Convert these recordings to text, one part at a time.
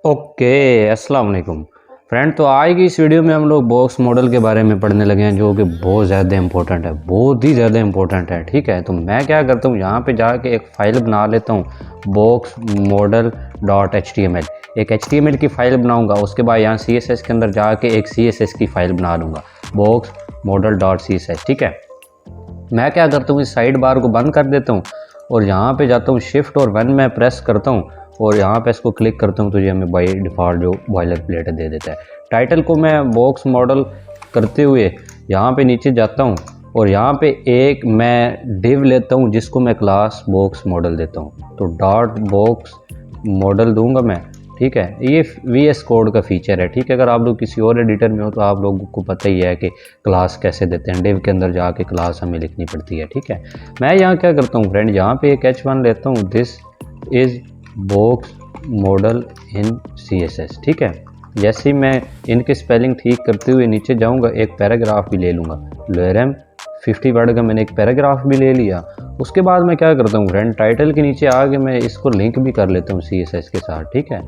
Okay, अस्सलाम वालेकुम friend. तो आज की इस वीडियो में हम लोग बॉक्स मॉडल के बारे में पढ़ने लगे हैं, जो कि बहुत ज़्यादा इंपॉर्टेंट है, बहुत ही ज़्यादा इंपॉर्टेंट है। ठीक है, तो मैं क्या करता हूँ, यहाँ पे जाके एक फ़ाइल बना लेता हूँ, बॉक्स मॉडल डॉट HTML। एक HTML की फ़ाइल बनाऊँगा, उसके बाद यहाँ CSS के अंदर जाके एक CSS की फ़ाइल बना लूँगा, बॉक्स मॉडल डॉट CSS। ठीक है, मैं क्या करता हूँ, इस साइड बार को बंद कर देता हूँ और यहाँ पे जाता हूँ, शिफ्ट और 1 में प्रेस करता हूँ और यहाँ पे इसको क्लिक करता हूँ तो ये हमें बाई डिफ़ॉल्ट जो बॉयलर प्लेट दे देता है। टाइटल को मैं बॉक्स मॉडल करते हुए यहाँ पे नीचे जाता हूँ और यहाँ पे एक मैं डिव लेता हूँ जिसको मैं क्लास बॉक्स मॉडल देता हूँ, तो डॉट बॉक्स मॉडल दूंगा मैं। ठीक है, ये VS कोड का फीचर है। ठीक है, अगर आप लोग किसी और एडिटर में हो तो आप लोगों को पता ही है कि क्लास कैसे देते हैं, डिव के अंदर जाके क्लास हमें लिखनी पड़ती है। ठीक है, मैं यहाँ क्या करता हूँ फ्रेंड, यहाँ पे एक H1 लेता हूँ, this is box model in CSS। ठीक है, जैसे ही मैं इनके स्पेलिंग ठीक करते हुए नीचे जाऊँगा, एक पैराग्राफ भी ले लूँगा, लोरम 50 वर्ड का मैंने एक पैराग्राफ भी ले लिया। उसके बाद मैं क्या करता हूँ फ्रेंड, टाइटल के नीचे आके मैं इसको लिंक भी कर लेता हूँ CSS के साथ। ठीक है,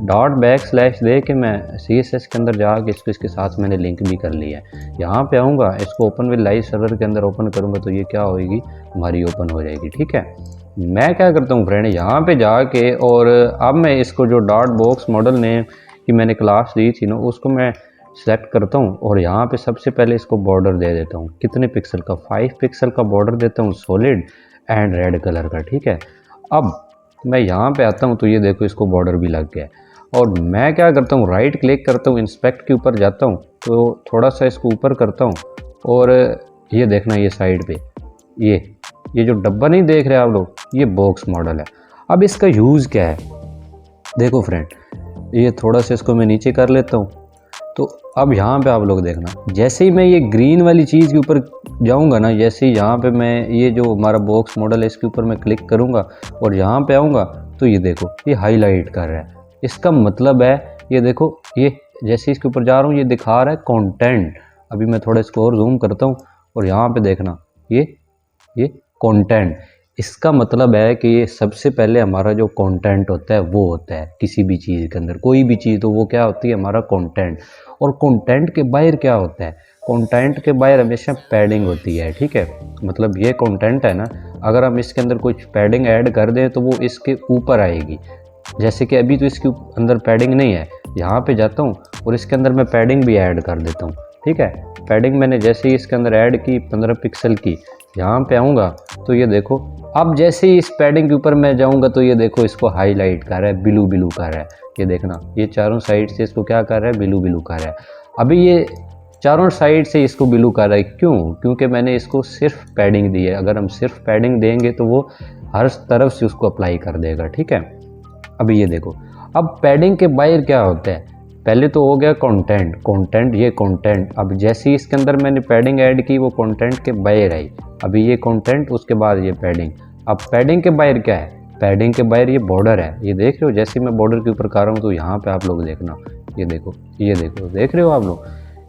डॉट बैक स्लैश दे के मैं CSS के अंदर जाके इसको इसके साथ मैंने लिंक भी कर लिया है। यहाँ पे आऊँगा, इसको ओपन विद लाइव सर्वर के अंदर ओपन करूँगा तो ये क्या होएगी, हमारी ओपन हो जाएगी। ठीक है, मैं क्या करता हूँ फ्रेंड, यहाँ पे जाके और अब मैं इसको जो डॉट बॉक्स मॉडल ने कि मैंने क्लास दी थी ना, उसको मैं सेलेक्ट करता हूँ और यहाँ पे सबसे पहले इसको बॉर्डर दे देता हूँ। कितने पिक्सल का, 5 पिक्सल का बॉर्डर देता हूँ, सॉलिड एंड रेड कलर का। ठीक है, अब मैं यहाँ पे आता हूँ तो ये देखो इसको बॉर्डर भी लग गया और मैं क्या करता हूँ, राइट क्लिक करता हूँ, इंस्पेक्ट के ऊपर जाता हूँ तो थोड़ा सा इसको ऊपर करता हूँ और ये देखना, ये साइड पे ये जो डब्बा नहीं देख रहे आप लोग, ये बॉक्स मॉडल है। अब इसका यूज़ क्या है, देखो फ्रेंड, ये थोड़ा सा इसको मैं नीचे कर लेता हूँ तो अब यहाँ पे आप लोग देखना, जैसे ही मैं ये ग्रीन वाली चीज़ के ऊपर जाऊँगा ना, जैसे ही यहाँ पे मैं ये जो हमारा बॉक्स मॉडल है इसके ऊपर मैं क्लिक करूँगा और यहाँ पे आऊँगा तो ये देखो ये हाईलाइट कर रहा है। इसका मतलब है, ये देखो, ये जैसे इसके ऊपर जा रहा हूँ ये दिखा रहा है कंटेंट। अभी मैं थोड़ा इसको और जूम करता हूँ और यहाँ पे देखना, ये कंटेंट, इसका मतलब है कि ये सबसे पहले हमारा जो कंटेंट होता है वो होता है किसी भी चीज़ के अंदर, कोई भी चीज़ तो वो क्या होती है, हमारा कंटेंट। और कंटेंट के बाहर क्या होता है, कंटेंट के बाहर हमेशा पैडिंग होती है। ठीक है, मतलब ये कंटेंट है ना, अगर हम इसके अंदर कुछ पैडिंग ऐड कर दें तो वो इसके ऊपर आएगी। जैसे कि अभी तो इसके अंदर पैडिंग नहीं है, यहाँ पे जाता हूँ और इसके अंदर मैं पैडिंग भी ऐड कर देता हूँ। ठीक है, पैडिंग मैंने जैसे ही इसके अंदर ऐड की 15 पिक्सल की, यहाँ पे आऊँगा तो ये देखो, अब जैसे ही इस पैडिंग के ऊपर मैं जाऊँगा तो ये देखो इसको हाईलाइट कर रहा है, ब्लू ब्लू कर रहा है। ये देखना, ये चारों साइड से इसको क्या कर रहा है, ब्लू ब्लू कर रहा है। अभी ये चारों साइड से इसको ब्लू कर रहा है, क्यों? क्योंकि मैंने इसको सिर्फ पैडिंग दी है। अगर हम सिर्फ पैडिंग देंगे तो वो हर तरफ से उसको अप्लाई कर देगा। ठीक है, अभी ये देखो, अब पैडिंग के बाहर क्या होता है, पहले तो हो गया कंटेंट, ये कंटेंट। अब जैसे ही इसके अंदर मैंने पैडिंग ऐड की वो कंटेंट के बाहर आई, अभी ये कंटेंट, उसके बाद ये पैडिंग। अब पैडिंग के बाहर क्या है, पैडिंग के बाहर ये बॉर्डर है। ये देख रहे हो, जैसे मैं बॉर्डर के ऊपर कर रहा हूँ तो यहाँ पे आप लोग देखना, ये देखो, देख रहे हो आप लोग,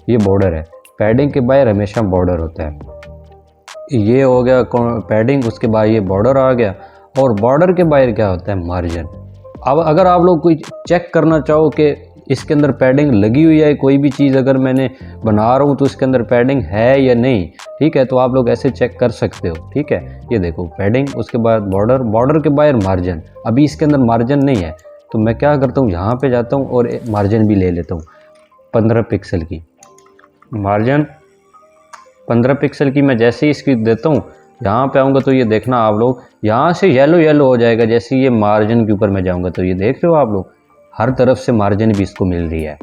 ये बॉर्डर है। पैडिंग के बाहर हमेशा बॉर्डर होता है। ये हो गया पैडिंग, उसके बाद ये बॉर्डर आ गया और बॉर्डर के बाहर क्या होता है, मार्जिन। अब अगर आप लोग कोई चेक करना चाहो कि इसके अंदर पैडिंग लगी हुई है, कोई भी चीज़ अगर मैंने बना रहा हूँ तो इसके अंदर पैडिंग है या नहीं, ठीक है, तो आप लोग ऐसे चेक कर सकते हो। ठीक है, ये देखो पैडिंग, उसके बाद बॉर्डर के बाहर मार्जिन। अभी इसके अंदर मार्जिन नहीं है तो मैं क्या करता हूँ, यहाँ पे जाता हूँ और मार्जिन भी ले लेता हूँ 15 पिक्सल की। मार्जिन 15 पिक्सल की मैं जैसे ही इसकी देता हूँ, यहाँ पे आऊँगा तो ये देखना आप लोग, यहाँ से येलो हो जाएगा। जैसे ये मार्जिन के ऊपर मैं जाऊँगा तो ये देख रहे हो आप लोग, हर तरफ से मार्जिन भी इसको मिल रही है।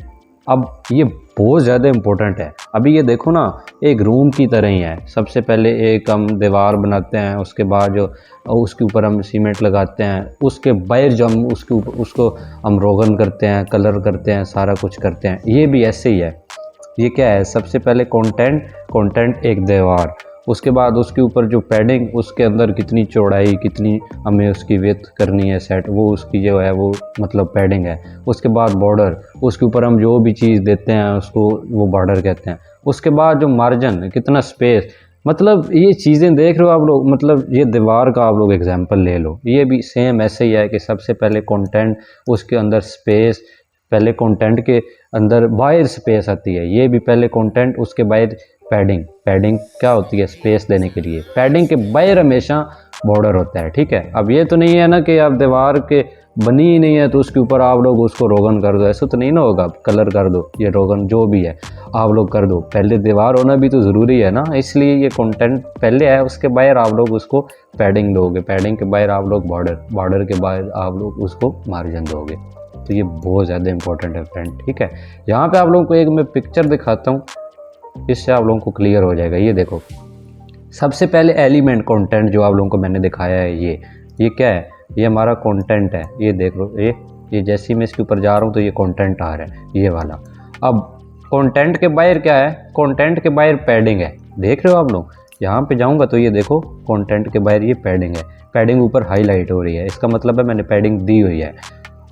अब ये बहुत ज़्यादा इम्पोर्टेंट है। अभी ये देखो ना, एक रूम की तरह ही है। सबसे पहले एक हम दीवार बनाते हैं, उसके बाद जो उसके ऊपर हम सीमेंट लगाते हैं, उसके बाहर जो हम उसके ऊपर उसको हम रोगन करते हैं, कलर करते हैं, सारा कुछ करते हैं। ये भी ऐसे ही है। ये क्या है, सबसे पहले कंटेंट एक दीवार, उसके बाद उसके ऊपर जो पैडिंग, उसके अंदर कितनी चौड़ाई, कितनी हमें उसकी विड्थ करनी है सेट, वो उसकी जो है वो मतलब पैडिंग है। उसके बाद बॉर्डर, उसके ऊपर हम जो भी चीज़ देते हैं उसको वो बॉर्डर कहते हैं। उसके बाद जो मार्जिन, कितना स्पेस, मतलब ये चीज़ें देख रहे हो आप लोग। मतलब ये दीवार का आप लोग एग्जांपल ले लो, ये भी सेम ऐसे ही है कि सबसे पहले कंटेंट, उसके अंदर स्पेस, पहले कंटेंट के अंदर बाहर स्पेस आती है, ये भी पहले कंटेंट उसके बाहर पैडिंग। पैडिंग क्या होती है? स्पेस देने के लिए। पैडिंग के बाहर हमेशा बॉर्डर होता है, ठीक है। अब ये तो नहीं है ना कि आप दीवार के बनी ही नहीं है तो उसके ऊपर आप लोग उसको रोगन कर दो, ऐसा तो नहीं ना होगा। कलर कर दो, ये रोगन जो भी है आप लोग कर दो, पहले दीवार होना भी तो ज़रूरी है ना, इसलिए ये कंटेंट पहले है, उसके बाहर आप लोग उसको पैडिंग दोगे, पैडिंग के बाहर आप लोग बॉर्डर, बॉर्डर के बाहर आप लोग उसको मार्जिन दोगे। तो ये बहुत ज़्यादा इंपॉर्टेंट है फ्रेंड, ठीक है। यहाँ पे आप लोगों को एक मैं पिक्चर दिखाता हूँ, इससे आप लोगों को क्लियर हो जाएगा। ये देखो, सबसे पहले एलिमेंट कंटेंट जो आप लोगों को मैंने दिखाया है, ये क्या है? ये हमारा कंटेंट है। ये देख लो, ये जैसे ही मैं इसके ऊपर जा रहा हूँ तो ये कंटेंट आ रहा है, ये वाला। अब कंटेंट के बाहर क्या है? कंटेंट के बाहर पैडिंग है, देख रहे हो आप लोग। यहाँ पे जाऊँगा तो ये देखो, कंटेंट के बाहर ये पैडिंग है, पैडिंग ऊपर हाईलाइट हो रही है, इसका मतलब है मैंने पैडिंग दी हुई है।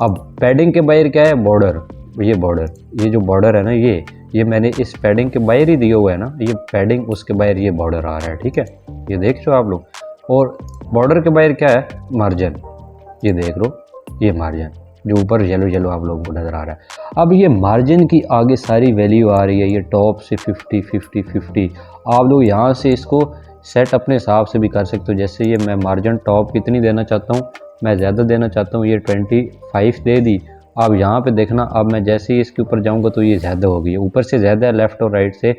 अब पैडिंग के बाहर क्या है? बॉर्डर। ये बॉर्डर, ये जो बॉर्डर है ना, ये मैंने इस पैडिंग के बाहर ही दिया हुआ है ना, ये पैडिंग उसके बाहर ये बॉर्डर आ रहा है, ठीक है। ये देख रहे हो आप लोग। और बॉर्डर के बाहर क्या है? मार्जिन। ये देख लो, ये मार्जिन जो ऊपर येलो येलो आप लोगों को नज़र आ रहा है। अब ये मार्जिन की आगे सारी वैल्यू आ रही है, ये टॉप से 50 50 50। आप लोग यहाँ से इसको सेट अपने हिसाब से भी कर सकते हो। जैसे ये मैं मार्जिन टॉप कितनी देना चाहता हूँ, मैं ज़्यादा देना चाहता हूँ, ये 25 दे दी। अब यहाँ पे देखना, अब मैं जैसे ही इसके ऊपर जाऊँगा तो ये ज़्यादा होगी, ऊपर से ज़्यादा है, लेफ़्ट और राइट से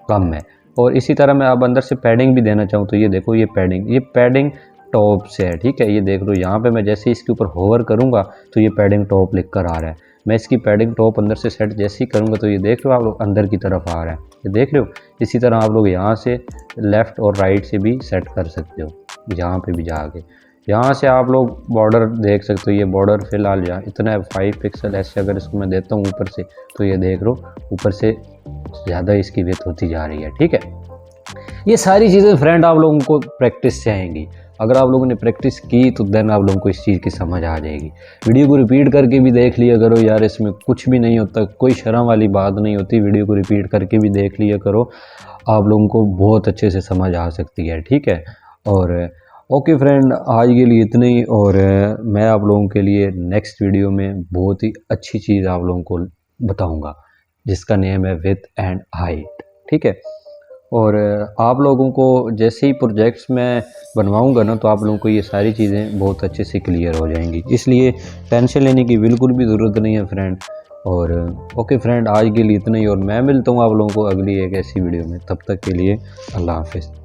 कम है। और इसी तरह मैं अब अंदर से पैडिंग भी देना चाहूँ तो ये देखो, ये पैडिंग टॉप से है, ठीक है। ये देख लो, यहाँ पे मैं जैसे ही इसके ऊपर होवर करूँगा तो ये पैडिंग टॉप लिख कर आ रहा है। मैं इसकी पैडिंग टॉप अंदर से सेट जैसे ही करूँगा तो ये देख लो आप लोग, अंदर की तरफ आ रहा है, ये देख रहे हो। इसी तरह आप लोग यहाँ से लेफ़्ट और राइट से भी सेट कर सकते हो, यहाँ पे भी जाके। यहाँ से आप लोग बॉर्डर देख सकते हो, ये बॉर्डर फिलहाल यहाँ इतना है 5 पिक्सल, ऐसे अगर इसको मैं देता हूँ ऊपर से तो ये देख लो, ऊपर से ज़्यादा इसकी विड्थ होती जा रही है, ठीक है। ये सारी चीज़ें फ्रेंड आप लोगों को प्रैक्टिस से आएंगी। अगर आप लोगों ने प्रैक्टिस की तो देन आप लोगों को इस चीज़ की समझ आ जाएगी। वीडियो को रिपीट करके भी देख लिया करो यार, इसमें कुछ भी नहीं होता, कोई शर्म वाली बात नहीं होती। वीडियो को रिपीट करके भी देख लिया करो, आप लोगों को बहुत अच्छे से समझ आ सकती है, ठीक है। और ओके फ्रेंड, आज के लिए इतना ही। और मैं आप लोगों के लिए नेक्स्ट वीडियो में बहुत ही अच्छी चीज़ आप लोगों को बताऊँगा, जिसका नेम है विड्थ एंड हाइट, ठीक है। और आप लोगों को जैसे ही प्रोजेक्ट्स मैं बनवाऊंगा ना, तो आप लोगों को ये सारी चीज़ें बहुत अच्छे से क्लियर हो जाएंगी, इसलिए टेंशन लेने की बिल्कुल भी ज़रूरत नहीं है फ्रेंड। और ओके फ्रेंड, आज के लिए इतना ही, और मैं मिलता हूँ आप लोगों को अगली एक ऐसी वीडियो में। तब तक के लिए अल्लाह हाफिज़।